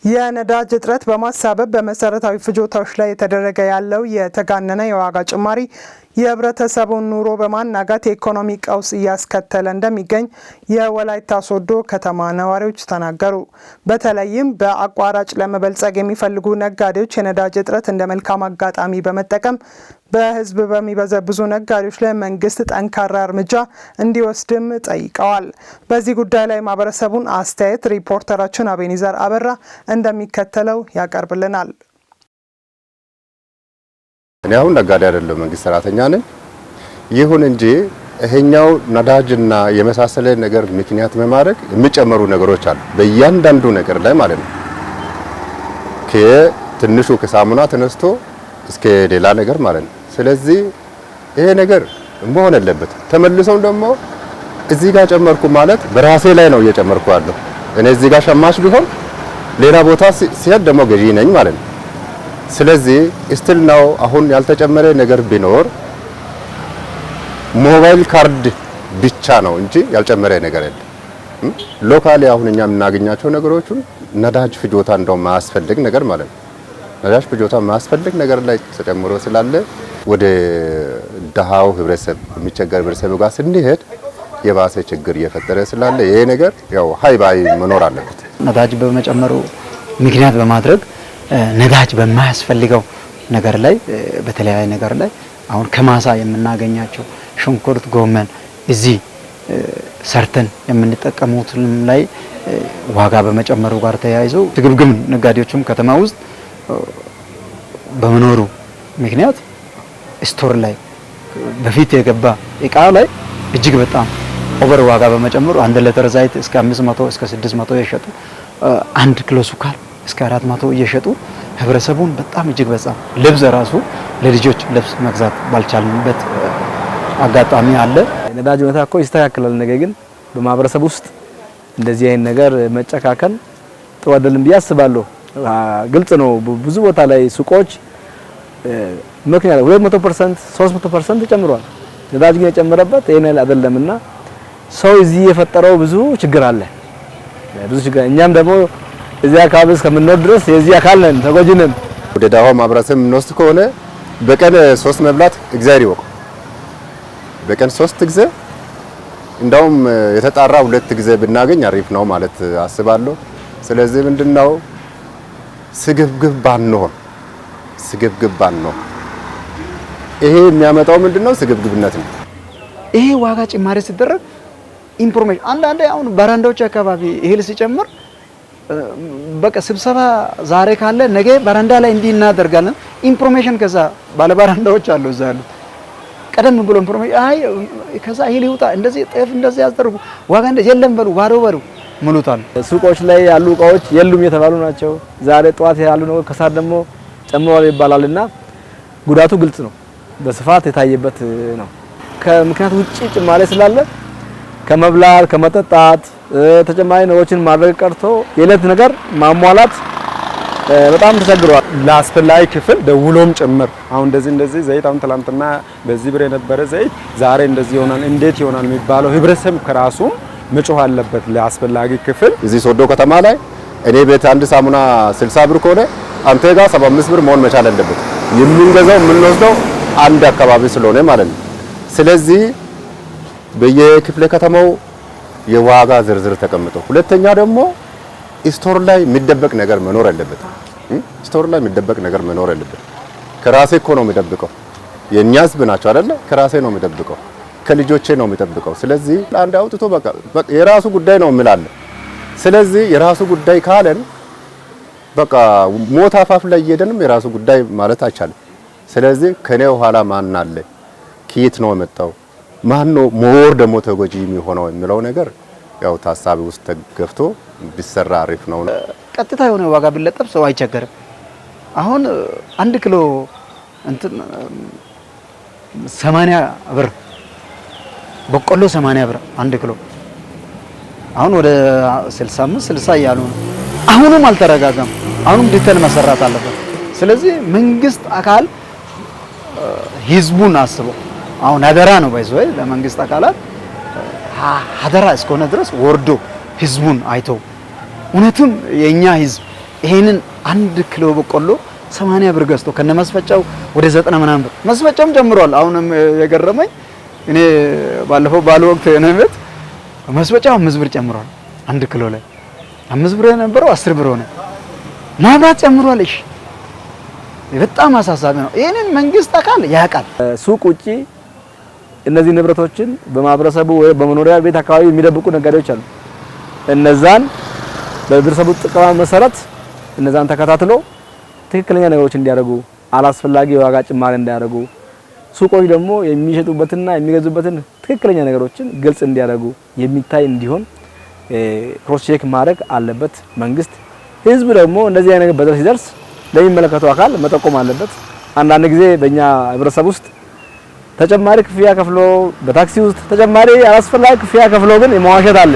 የነዳጅ እጥረት በማሳበብ በመሰረታዊ ፍጆታዎች ላይ የተደረገ ያለው የተጋነነ የዋጋ ጭማሪ የህብረተሰቡን ኑሮ በማናጋት የኢኮኖሚ ቀውስ እያስከተለ እንደሚገኝ የወላይታ ሶዶ ከተማ ነዋሪዎች ተናገሩ። በተለይም በአቋራጭ ለመበልጸግ የሚፈልጉ ነጋዴዎች የነዳጅ እጥረት እንደ መልካም አጋጣሚ በመጠቀም በህዝብ በሚበዘብዙ ነጋዴዎች ላይ መንግስት ጠንካራ እርምጃ እንዲወስድም ጠይቀዋል። በዚህ ጉዳይ ላይ ማህበረሰቡን አስተያየት ሪፖርተራችን አቤኒዘር አበራ እንደሚከተለው ያቀርብልናል። እኔ አሁን ነጋዴ አይደለም መንግስት ሰራተኛ ነኝ። ይሁን እንጂ ይሄኛው ነዳጅና የመሳሰለ ነገር ምክንያት በማድረግ የሚጨመሩ ነገሮች አሉ በእያንዳንዱ ነገር ላይ ማለት ነው። ከትንሹ ከሳሙና ተነስቶ እስከ ሌላ ነገር ማለት ነው። ስለዚህ ይሄ ነገር መሆን የለበትም። ተመልሰው ደግሞ እዚህ ጋር ጨመርኩ ማለት በራሴ ላይ ነው እየጨመርኩ ያለው። እኔ እዚህ ጋር ሸማች ቢሆን ሌላ ቦታ ሲሄድ ደግሞ ገዢ ነኝ ማለት ነው። ስለዚህ ስቲል ነው አሁን ያልተጨመረ ነገር ቢኖር ሞባይል ካርድ ብቻ ነው እንጂ ያልጨመረ ነገር የለም። ሎካሊ አሁን እኛ የምናገኛቸው ነገሮችን ነዳጅ ፍጆታ እንደው ማያስፈልግ ነገር ማለት ነው። ነዳጅ ፍጆታ ማያስፈልግ ነገር ላይ ተጨምሮ ስላለ ወደ ደሃው ህብረተሰብ የሚቸገር ህብረተሰብ ጋር ስንሄድ የባሰ ችግር እየፈጠረ ስላለ ይሄ ነገር ያው ሃይባይ መኖር አለበት። ነዳጅ በመጨመሩ ምክንያት በማድረግ ነዳጅ በማያስፈልገው ነገር ላይ በተለያየ ነገር ላይ አሁን ከማሳ የምናገኛቸው ሽንኩርት፣ ጎመን እዚህ ሰርተን የምንጠቀሙት ላይ ዋጋ በመጨመሩ ጋር ተያይዞ ትግብግብ ነጋዴዎችም ከተማ ውስጥ በመኖሩ ምክንያት ስቶር ላይ በፊት የገባ እቃ ላይ እጅግ በጣም ኦቨር ዋጋ በመጨመሩ 1 ሊትር ዘይት እስከ 500 እስከ 600 እየሸጡ 1 ኪሎ ሱካር እስከ 400 እየሸጡ ህብረተሰቡን በጣም እጅግ በጣም ልብስ ራሱ ለልጆች ልብስ መግዛት ባልቻልንበት አጋጣሚ አለ። ነዳጅ ሁኔታ እኮ ይስተካከላል። ነገር ግን በማህበረሰብ ውስጥ እንደዚህ አይነት ነገር መጨካከል ጥሩ አይደለም ብዬ አስባለሁ። ግልጽ ነው። ብዙ ቦታ ላይ ሱቆች ምክንያት 200% 300% ተጨምሯል። ነዳጅ ግን የጨመረበት ይሄን አይደለምና ሰው እዚህ የፈጠረው ብዙ ችግር አለ። ብዙ ችግር እኛም ደግሞ እዚህ አካባቢ እስከምንኖር ድረስ የዚህ አካል ነን፣ ተጎጂ ነን። ወደ ዳዋው ማህበረሰብ የምንወስድ ከሆነ በቀን 3 መብላት እግዚአብሔር ይወቅ። በቀን 3 ጊዜ እንደውም የተጣራ 2 ጊዜ ብናገኝ አሪፍ ነው ማለት አስባለሁ። ስለዚህ ምንድነው ስግብግብ ባንሆን ይሄ የሚያመጣው ምንድነው ስግብግብነት ነው። ይሄ ዋጋ ጭማሪ ሲደረግ ኢንፎርሜሽን አንዳንዴ አሁን በራንዳዎች አካባቢ እህል ሲጨምር በቃ ስብሰባ ዛሬ ካለ ነገ በራንዳ ላይ እንዲህ እናደርጋለን ኢንፎርሜሽን ከዛ ባለ በራንዳዎች አሉ እዛ ያሉት ቀደም ብሎ ኢንፎርሜሽን አይ ከዛ እህል ይውጣ እንደዚህ ጤፍ እንደዚህ ያስደርጉ ዋጋ እንደዚህ የለም በሉ ባዶ በሉ ሙሉታል። ሱቆች ላይ ያሉ እቃዎች የሉም የተባሉ ናቸው። ዛሬ ጧት ያሉ ነው ከሰዓት ደግሞ ጨምሯል ይባላልና ጉዳቱ ግልጽ ነው፣ በስፋት የታየበት ነው። ከምክንያቱ ውጪ ጭማሪ ስላለ ከመብላት ከመጠጣት ተጨማሪ ነገሮችን ማድረግ ቀርቶ የዕለት ነገር ማሟላት በጣም ተቸግሯል። ለአስፈላጊ ክፍል ደውሎም ጭምር አሁን እንደዚህ ዘይት አሁን ትላንትና በዚህ ብር የነበረ ዘይት ዛሬ እንደዚህ ይሆናል እንዴት ይሆናል የሚባለው ህብረተሰብ ከራሱ መጮህ አለበት። ለአስፈላጊ ክፍል እዚህ ሶዶ ከተማ ላይ እኔ ቤት አንድ ሳሙና 60 ብር ከሆነ አንተ ጋር 75 ብር መሆን መቻል አለበት። የምንገዛው የምንወስደው አንድ አካባቢ ስለሆነ ማለት ነው። ስለዚህ በየክፍለ ከተማው የዋጋ ዝርዝር ተቀምጦ፣ ሁለተኛ ደግሞ ስቶር ላይ የሚደበቅ ነገር መኖር አለበት። ስቶር ላይ የሚደበቅ ነገር መኖር አለበት። ከራሴ እኮ ነው የሚደብቀው፣ የኛ ህዝብ ናቸው አይደለ? ከራሴ ነው የሚደብቀው፣ ከልጆቼ ነው የሚጠብቀው። ስለዚህ አንድ አውጥቶ በቃ የራሱ ጉዳይ ነው የሚላለ። ስለዚህ የራሱ ጉዳይ ካለን በቃ ሞት አፋፍ ላይ እየደንም የራሱ ጉዳይ ማለት አይቻልም። ስለዚህ ከኔ ኋላ ማን አለ፣ ከየት ነው የመጣው፣ ማን ነው ሞር ደግሞ ተጎጂ የሚሆነው የሚለው ነገር ያው ታሳቢ ውስጥ ተገብቶ ቢሰራ አሪፍ ነው። ቀጥታ የሆነ ዋጋ ቢለጠፍ ሰው አይቸገርም። አሁን 1 ኪሎ እንትን 80 ብር በቆሎ 80 ብር 1 ኪሎ አሁን ወደ 65 60 እያሉ ነው። አሁንም አልተረጋጋም። አሁንም ዲቴል መሰራት አለበት። ስለዚህ መንግስት አካል ህዝቡን አስበው አሁን አደራ ነው ባይዘው ለመንግስት አካላት አደራ እስከሆነ ድረስ ወርዶ ህዝቡን አይቶ እውነትም የኛ ህዝብ ይሄንን 1 ኪሎ በቆሎ 80 ብር ገዝቶ ከነመስፈጫው ወደ 90 ምናምን ብር መስፈጫውም ጀምሯል። አሁንም የገረመኝ እኔ ባለፈው ባለ ወቅት የነበት መስፈጫው 5 ብር ጨምሯል። 1 ኪሎ ላይ 5 ብር የነበረው 10 ብር ሆነ። ማብራት ጨምሯል። እሺ በጣም አሳሳቢ ነው። ይሄንን መንግስት አካል ያውቃል። ሱቅ ውጪ እነዚህ ንብረቶችን በማህበረሰቡ ወይ በመኖሪያ ቤት አካባቢ የሚደብቁ ነጋዴዎች አሉ። እነዛን በህብረተሰቡ ጥቆማ መሰረት እነዛን ተከታትሎ ትክክለኛ ነገሮች እንዲያደርጉ፣ አላስፈላጊ የዋጋ ጭማሪ እንዲያደርጉ፣ ሱቆች ደግሞ የሚሸጡበትና የሚገዙበትን ትክክለኛ ነገሮችን ግልጽ እንዲያደርጉ የሚታይ እንዲሆን ክሮስ ቼክ ማድረግ አለበት መንግስት። ህዝብ ደግሞ እንደዚህ አይነት በደል ሲደርስ ለሚመለከተው አካል መጠቆም አለበት። አንዳንድ ጊዜ በእኛ ህብረተሰብ ውስጥ ተጨማሪ ክፍያ ከፍሎ በታክሲ ውስጥ ተጨማሪ አላስፈላጊ ክፍያ ከፍሎ ግን የመዋሸት አለ።